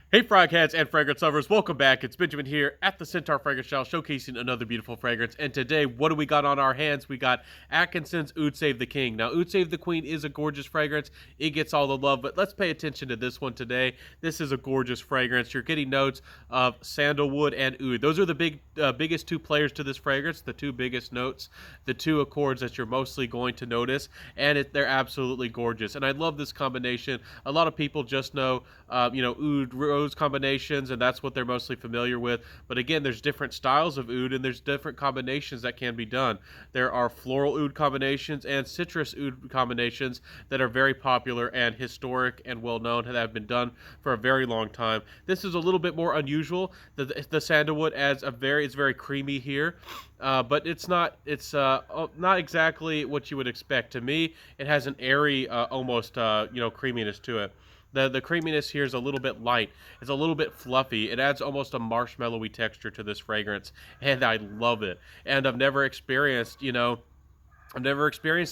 Hey, frogheads and fragrance lovers, welcome back. It's Benjamin here at the Centaur Fragrance Shop, showcasing another beautiful fragrance. And today, what do we got on our hands? We got Atkinson's Oud Save the King. Now, Oud Save the Queen is a gorgeous fragrance. It gets all the love, but let's pay attention to this one today. This is a gorgeous fragrance. You're getting notes of sandalwood and oud. Those are the biggest two players to this fragrance, the two biggest notes, the two accords that you're mostly going to notice, and they're absolutely gorgeous. And I love this combination. A lot of people just know, oud rose combinations, and that's what they're mostly familiar with. But again, there's different styles of oud, and there's different combinations that can be done. There are floral oud combinations and citrus oud combinations that are very popular and historic and well known, that have been done for a very long time. This is a little bit more unusual. The sandalwood it's very creamy here. But it's not exactly what you would expect. To me, it has an airy, almost creaminess to it. The creaminess here is a little bit light. It's a little bit fluffy. It adds almost a marshmallowy texture to this fragrance, and I love it. And I've never experienced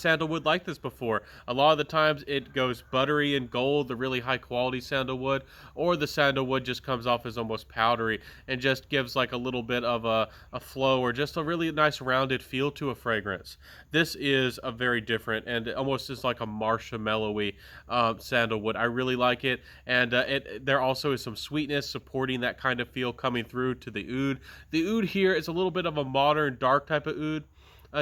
sandalwood like this before. A lot of the times it goes buttery and gold, the really high quality sandalwood, or the sandalwood just comes off as almost powdery and just gives like a little bit of a flow or just a really nice rounded feel to a fragrance. This is a very different and almost is like a marshmallowy sandalwood. I really like it, and there also is some sweetness supporting that kind of feel coming through to the oud. The oud here is a little bit of a modern dark type of oud.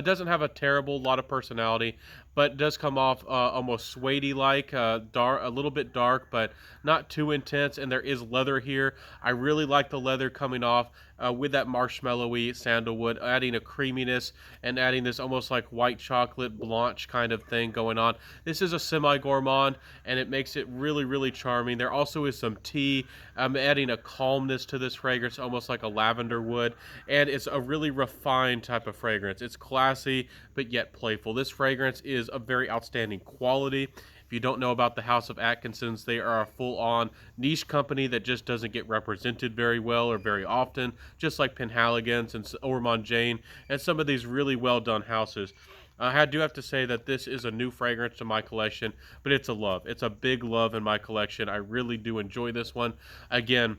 Doesn't have a terrible lot of personality, but does come off almost suede like, dark, a little bit dark, but not too intense. And there is leather here. I really like the leather coming off with that marshmallowy sandalwood, adding a creaminess and adding this almost like white chocolate blanche kind of thing going on. This is a semi-gourmand, and it makes it really, really charming. There also is some tea. I'm adding a calmness to this fragrance, almost like a lavender wood, and it's a really refined type of fragrance. It's classy, but yet playful. This fragrance is a very outstanding quality. If you don't know about the House of Atkinsons, they are a full-on niche company that just doesn't get represented very well or very often, just like Penhaligon's and Ormond Jane and some of these really well-done houses. I do have to say that this is a new fragrance to my collection, but it's a love. It's a big love in my collection. I really do enjoy this one. Again,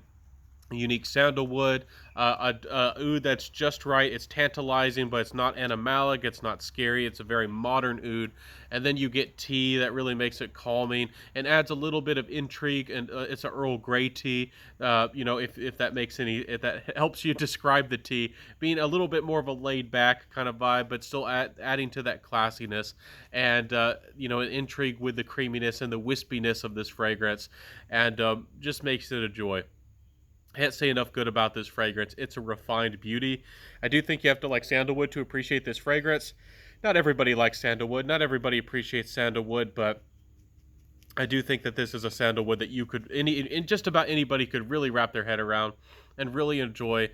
unique sandalwood, a oud that's just right. It's tantalizing, but it's not animalic. It's not scary. It's a very modern oud. And then you get tea that really makes it calming and adds a little bit of intrigue. And it's an Earl Grey tea. If that makes if that helps you describe the tea, being a little bit more of a laid back kind of vibe, but still adding to that classiness and an intrigue with the creaminess and the wispiness of this fragrance, and just makes it a joy. Can't say enough good about this fragrance. It's a refined beauty. I do think you have to like sandalwood to appreciate this fragrance. Not everybody likes sandalwood. Not everybody appreciates sandalwood, but I do think that this is a sandalwood that just about anybody could really wrap their head around and really enjoy.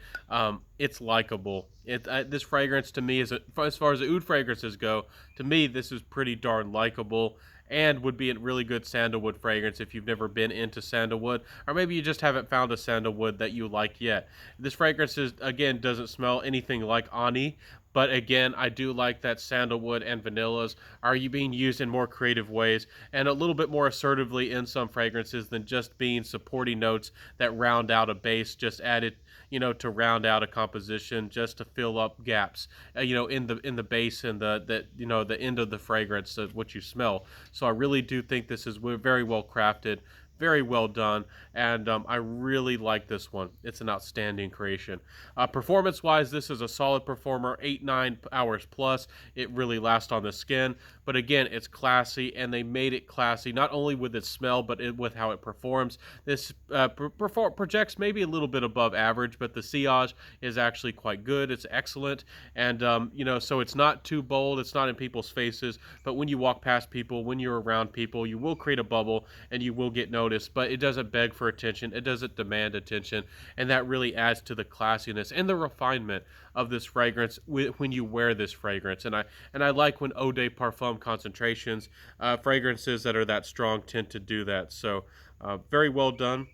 It's likable. This fragrance to me as far as the oud fragrances go, to me this is pretty darn likable and would be a really good sandalwood fragrance if you've never been into sandalwood, or maybe you just haven't found a sandalwood that you like yet. This fragrance doesn't smell anything like Ani, but again, I do like that sandalwood and vanillas are being used in more creative ways and a little bit more assertively in some fragrances than just being supporting notes that round out a base, just added, to round out a composition, just to fill up gaps, in the base and the end of the fragrance of what you smell. So I really do think this is very well crafted, very well done, and I really like this one. It's an outstanding creation. Performance-wise, this is a solid performer, 8-9 hours plus. It really lasts on the skin, but again, it's classy, and they made it classy not only with its smell, but with how it performs. This projects maybe a little bit above average, but the sillage is actually quite good. It's excellent, and so it's not too bold. It's not in people's faces, but when you walk past people, when you're around people, you will create a bubble, and you will get noticed, but it doesn't beg for attention. It doesn't demand attention, and that really adds to the classiness and the refinement of this fragrance when you wear this fragrance. And I like when eau de parfum concentrations, fragrances that are that strong tend to do that. So very well done.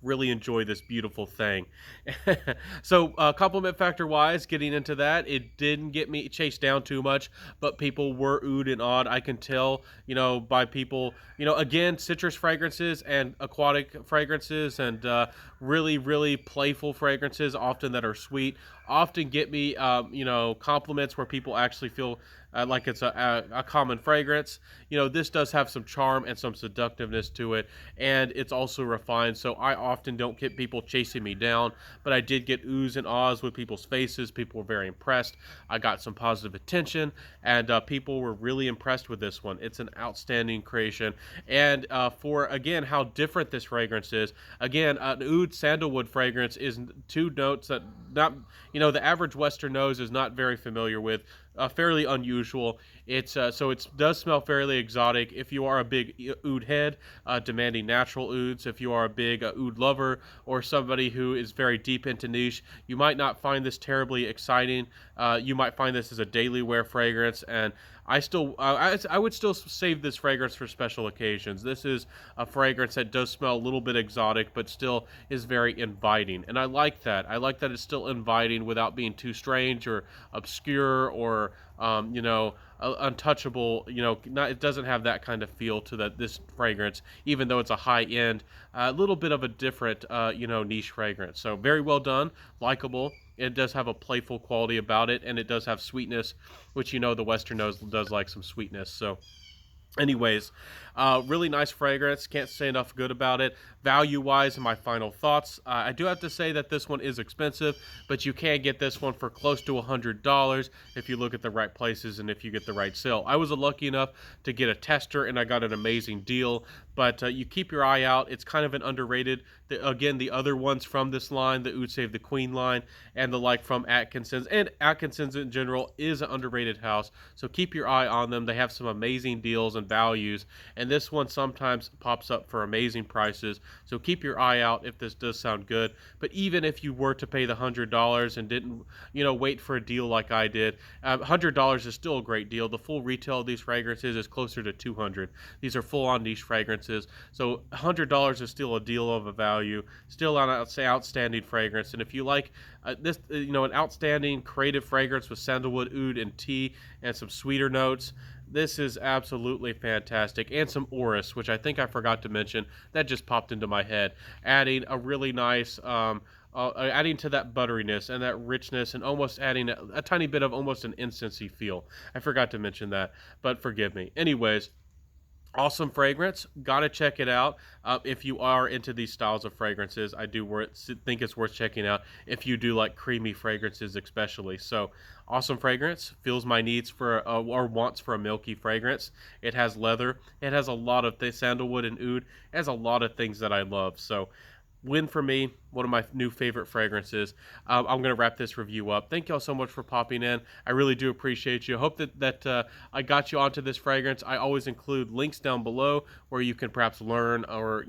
really enjoy this beautiful thing. So, compliment factor wise, getting into that, it didn't get me chased down too much, but people were oohed and awed. I can tell, by people, again, citrus fragrances and aquatic fragrances and really, really playful fragrances, often that are sweet, often get me, compliments where people actually feel like it's a common fragrance. This does have some charm and some seductiveness to it, and it's also refined. So I often don't get people chasing me down, but I did get oohs and ahs with people's faces. People were very impressed. I got some positive attention, and people were really impressed with this one. It's an outstanding creation, and for again how different this fragrance is. Again, an oud sandalwood fragrance is two notes that not the average Western nose is not very familiar with. Fairly unusual. It's so it does smell fairly exotic. If you are a big oud head, demanding natural ouds, if you are a big oud lover or somebody who is very deep into niche, you might not find this terribly exciting. You might find this as a daily wear fragrance, and I would still save this fragrance for special occasions. This is a fragrance that does smell a little bit exotic, but still is very inviting, and I like that. I like that it's still inviting without being too strange or obscure or untouchable. It doesn't have that kind of feel to this fragrance, even though it's a high end, a little bit of a different, niche fragrance. So very well done, likable. It does have a playful quality about it, and it does have sweetness, which the Western nose does like some sweetness. So anyways, really nice fragrance. Can't say enough good about it. Value wise, and my final thoughts, I do have to say that this one is expensive, but you can get this one for close to $100 if you look at the right places and if you get the right sale. I was lucky enough to get a tester, and I got an amazing deal. But you keep your eye out. It's kind of an underrated. Again, the other ones from this line, the Oud Save the Queen line, and the like from Atkinsons, and Atkinsons in general is an underrated house. So keep your eye on them. They have some amazing deals and values, and this one sometimes pops up for amazing prices. So keep your eye out if this does sound good. But even if you were to pay the $100 and didn't, wait for a deal like I did, $100 is still a great deal. The full retail of these fragrances is closer to $200. These are full-on niche fragrances, so $100 is still a deal of a value, still an outstanding fragrance. And if you like this, an outstanding creative fragrance with sandalwood, oud, and tea, and some sweeter notes, this is absolutely fantastic. And some orris, which I think I forgot to mention, that just popped into my head, adding a really nice, adding to that butteriness and that richness, and almost adding a tiny bit of almost an incensey feel. I forgot to mention that, but forgive me. Anyways, awesome fragrance. Gotta check it out. If you are into these styles of fragrances, I do think it's worth checking out if you do like creamy fragrances especially. So awesome fragrance. Fills my needs for or wants for a milky fragrance. It has leather. It has a lot of sandalwood and oud. It has a lot of things that I love. So win for me. One of my new favorite fragrances. I'm going to wrap this review up. Thank y'all so much for popping in. I really do appreciate you. Hope that I got you onto this fragrance. I always include links down below where you can perhaps learn or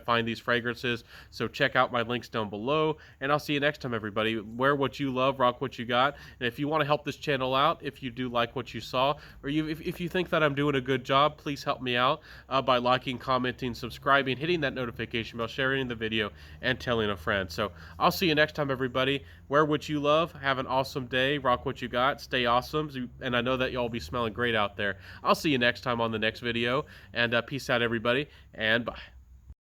find these fragrances. So check out my links down below, and I'll see you next time, everybody. Wear what you love, rock what you got. And if you want to help this channel out, if you do like what you saw, or if you think that I'm doing a good job, please help me out by liking, commenting, subscribing, hitting that notification bell, sharing the video, and telling a friend. So I'll see you next time, everybody. Wear what you love. Have an awesome day. Rock what you got. Stay awesome. And I know that y'all be smelling great out there. I'll see you next time on the next video. And peace out, everybody. And bye.